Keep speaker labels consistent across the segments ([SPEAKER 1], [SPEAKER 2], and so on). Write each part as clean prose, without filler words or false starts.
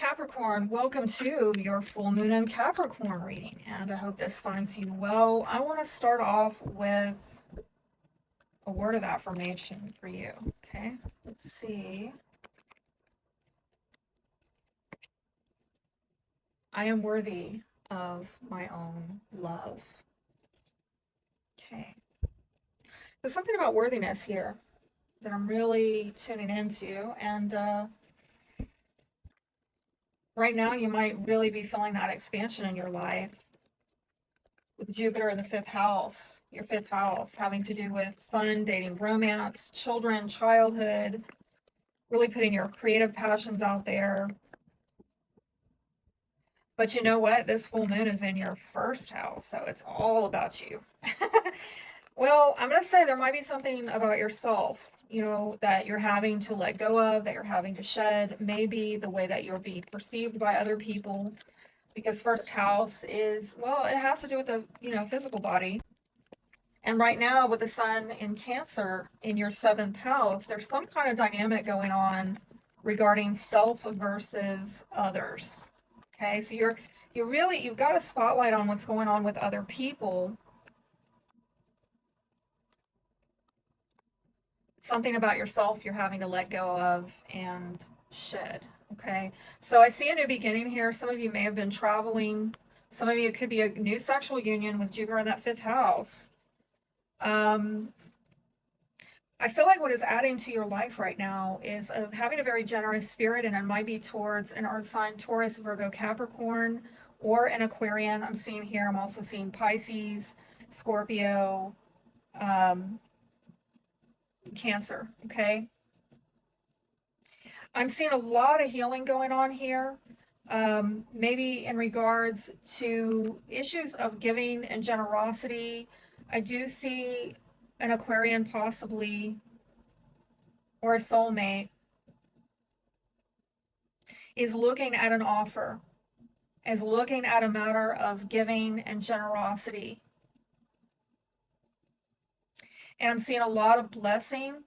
[SPEAKER 1] Capricorn, welcome to your full moon in Capricorn reading, and I hope this finds you well. I want to start off with a word of affirmation for you. Okay, let's see. I am worthy of my own love. Okay, there's something about worthiness here that I'm really tuning into, and right now you might really be feeling that expansion in your life with Jupiter in the fifth house, your fifth house, having to do with fun, dating, romance, children, childhood, really putting your creative passions out there. But you know what? This full moon is in your first house, so it's all about you. Well, I'm going to say there might be something about yourself, that you're having to let go of, that you're having to shed, maybe the way that you're being perceived by other people, because first house is, well, it has to do with the, physical body. And right now, with the sun in Cancer in your seventh house, there's some kind of dynamic going on regarding self versus others. Okay, so you've got a spotlight on what's going on with other people. Something about yourself you're having to let go of and shed. Okay, so I see a new beginning here. Some of you may have been traveling. Some of you, it could be a new sexual union with Jupiter in that fifth house. I feel like what is adding to your life right now is of having a very generous spirit, and it might be towards an earth sign, Taurus, Virgo, Capricorn, or an Aquarian. I'm seeing here, I'm also seeing Pisces, Scorpio, Cancer, okay? I'm seeing a lot of healing going on here. Maybe in regards to issues of giving and generosity. I do see an Aquarian possibly, or a soulmate, is looking at an offer, is looking at a matter of giving and generosity. And I'm seeing a lot of blessing,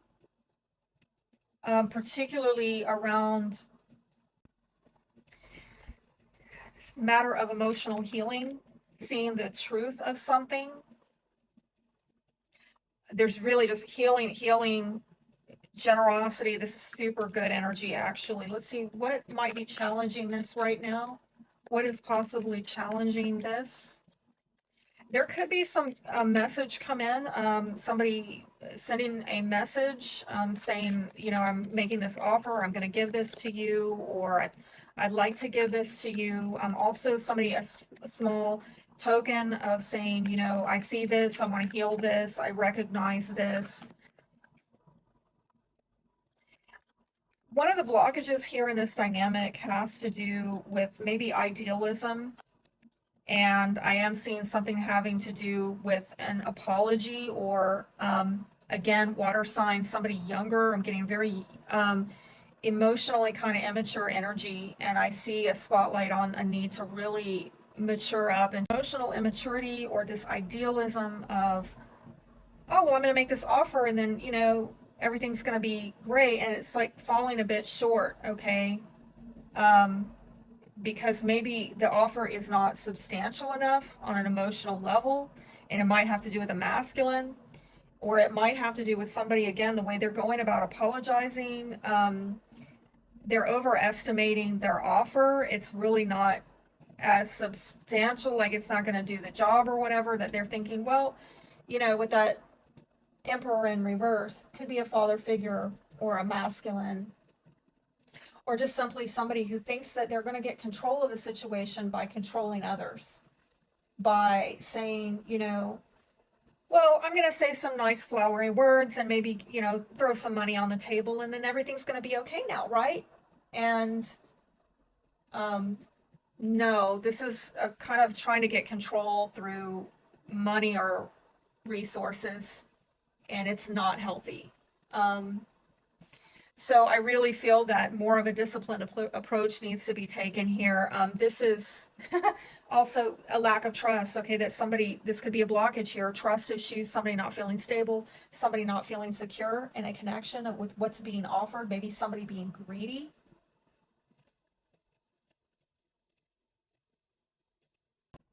[SPEAKER 1] particularly around this matter of emotional healing, seeing the truth of something. There's really just healing, generosity. This is super good energy, actually. Let's see what might be challenging this right now. What is possibly challenging this? There could be some message come in, somebody sending a message saying, I'm making this offer, I'm going to give this to you, or I'd like to give this to you. Also, somebody, a small token of saying, I see this, I want to heal this, I recognize this. One of the blockages here in this dynamic has to do with maybe idealism. And I am seeing something having to do with an apology, or again, water sign, somebody younger. I'm getting very emotionally kind of immature energy, and I see a spotlight on a need to really mature up. And emotional immaturity, or this idealism of, oh, well, I'm going to make this offer, and then, everything's going to be great. And it's like falling a bit short, okay? Because maybe the offer is not substantial enough on an emotional level, and it might have to do with a masculine, or it might have to do with somebody, again, the way they're going about apologizing. They're overestimating their offer. It's really not as substantial, like it's not going to do the job or whatever, that they're thinking, well, with that Emperor in reverse, could be a father figure or a masculine, or just simply somebody who thinks that they're going to get control of a situation by controlling others, by saying, well, I'm going to say some nice flowery words and maybe, throw some money on the table, and then everything's going to be okay now, right? And no, this is a kind of trying to get control through money or resources, and it's not healthy. So I really feel that more of a disciplined approach needs to be taken here. This is also a lack of trust, okay, this could be a blockage here, trust issues, somebody not feeling stable, somebody not feeling secure in a connection with what's being offered, maybe somebody being greedy.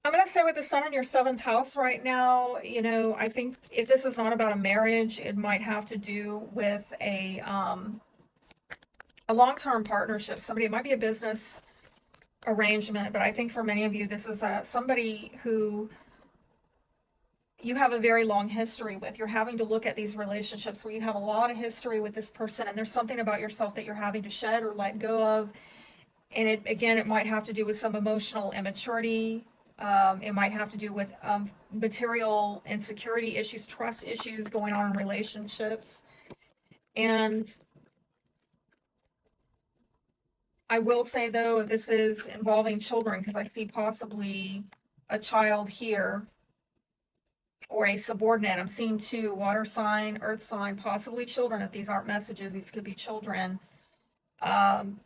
[SPEAKER 1] I'm going to say with the sun in your seventh house right now, I think if this is not about a marriage, it might have to do with a long-term partnership. Somebody, it might be a business arrangement, but I think for many of you, this is somebody who you have a very long history with. You're having to look at these relationships where you have a lot of history with this person, and there's something about yourself that you're having to shed or let go of. And it might have to do with some emotional immaturity. It might have to do with material insecurity issues, trust issues going on in relationships. And I will say, though, if this is involving children, because I see possibly a child here or a subordinate. I'm seeing two: water sign, earth sign, possibly children. If these aren't messages, these could be children. Um,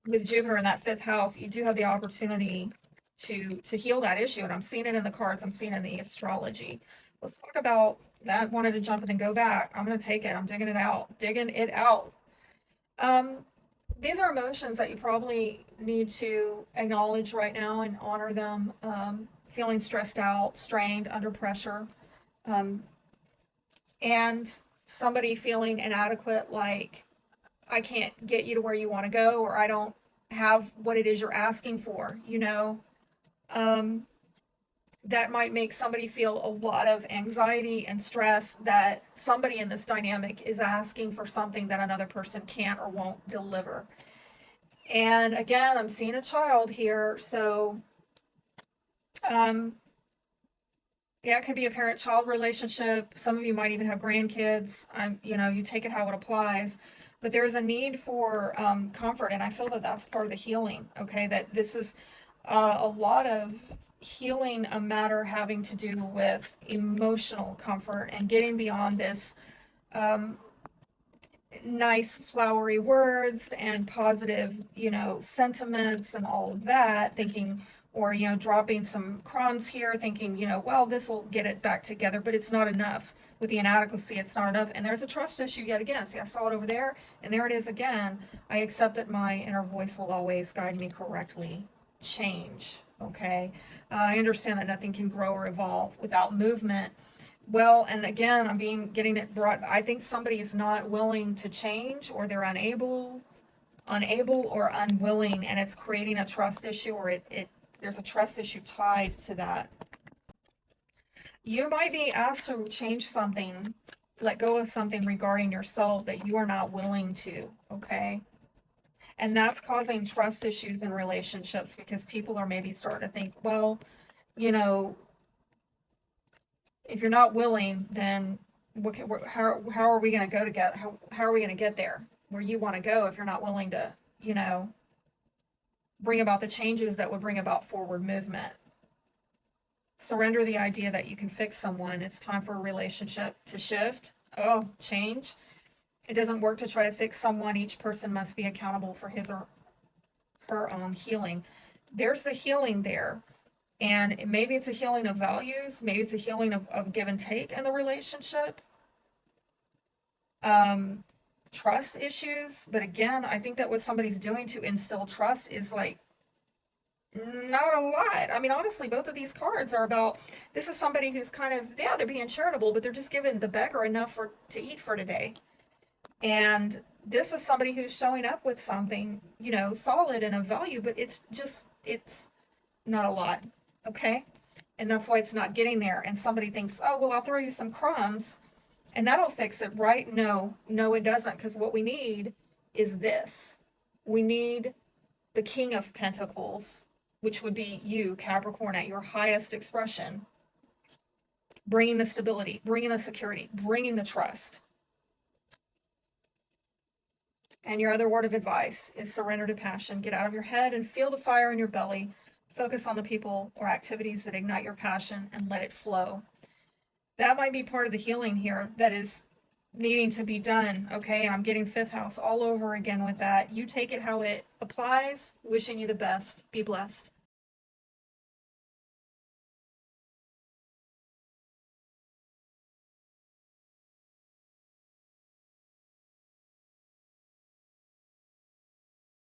[SPEAKER 1] with Jupiter in that fifth house, you do have the opportunity to heal that issue. And I'm seeing it in the cards. I'm seeing it in the astrology. Let's talk about that. Wanted to jump and then go back. I'm going to take it. I'm digging it out. Digging it out. Um, these are emotions that you probably need to acknowledge right now and honor them. Feeling stressed out, strained, under pressure, um, and somebody feeling inadequate, like I can't get you to where you want to go, or I don't have what it is you're asking for. Um, that might make somebody feel a lot of anxiety and stress that somebody in this dynamic is asking for something that another person can't or won't deliver. And again, I'm seeing a child here, so um, yeah, it could be a parent-child relationship. Some of you might even have grandkids. You take it how it applies. But there's a need for comfort, and I feel that that's part of the healing. Okay, that this is a lot of healing, a matter having to do with emotional comfort and getting beyond this um, nice flowery words and positive, sentiments and all of that, thinking, or, dropping some crumbs here, thinking, well, this will get it back together, but it's not enough. With the inadequacy, it's not enough. And there's a trust issue yet again. See, I saw it over there, and there it is again. I accept that my inner voice will always guide me correctly. Change, okay? I understand that nothing can grow or evolve without movement. Well, and again, getting it brought. I think somebody is not willing to change, or they're unable or unwilling, and it's creating a trust issue, or there's a trust issue tied to that. You might be asked to change something, let go of something regarding yourself that you are not willing to, okay? And that's causing trust issues in relationships because people are maybe starting to think, well, you know, if you're not willing, then how are we going to go together? How are we going to get there where you want to go if you're not willing to, bring about the changes that would bring about forward movement? Surrender the idea that you can fix someone. It's time for a relationship to shift. Oh, change. It doesn't work to try to fix someone. Each person must be accountable for his or her own healing. There's the healing there. And maybe it's a healing of values. Maybe it's a healing of give and take in the relationship. Trust issues. But again, I think that what somebody's doing to instill trust is like not a lot. I mean, honestly, both of these cards are about, this is somebody who's kind of, yeah, they're being charitable, but they're just giving the beggar enough to eat for today. And this is somebody who's showing up with something, solid and of value, but it's not a lot. Okay. And that's why it's not getting there. And somebody thinks, oh, well, I'll throw you some crumbs and that'll fix it, right? No, it doesn't. Because what we need is this. We need the King of Pentacles, which would be you, Capricorn, at your highest expression, bringing the stability, bringing the security, bringing the trust. And your other word of advice is surrender to passion. Get out of your head and feel the fire in your belly. Focus on the people or activities that ignite your passion and let it flow. That might be part of the healing here that is needing to be done. Okay, and I'm getting fifth house all over again with that. You take it how it applies. Wishing you the best. Be blessed.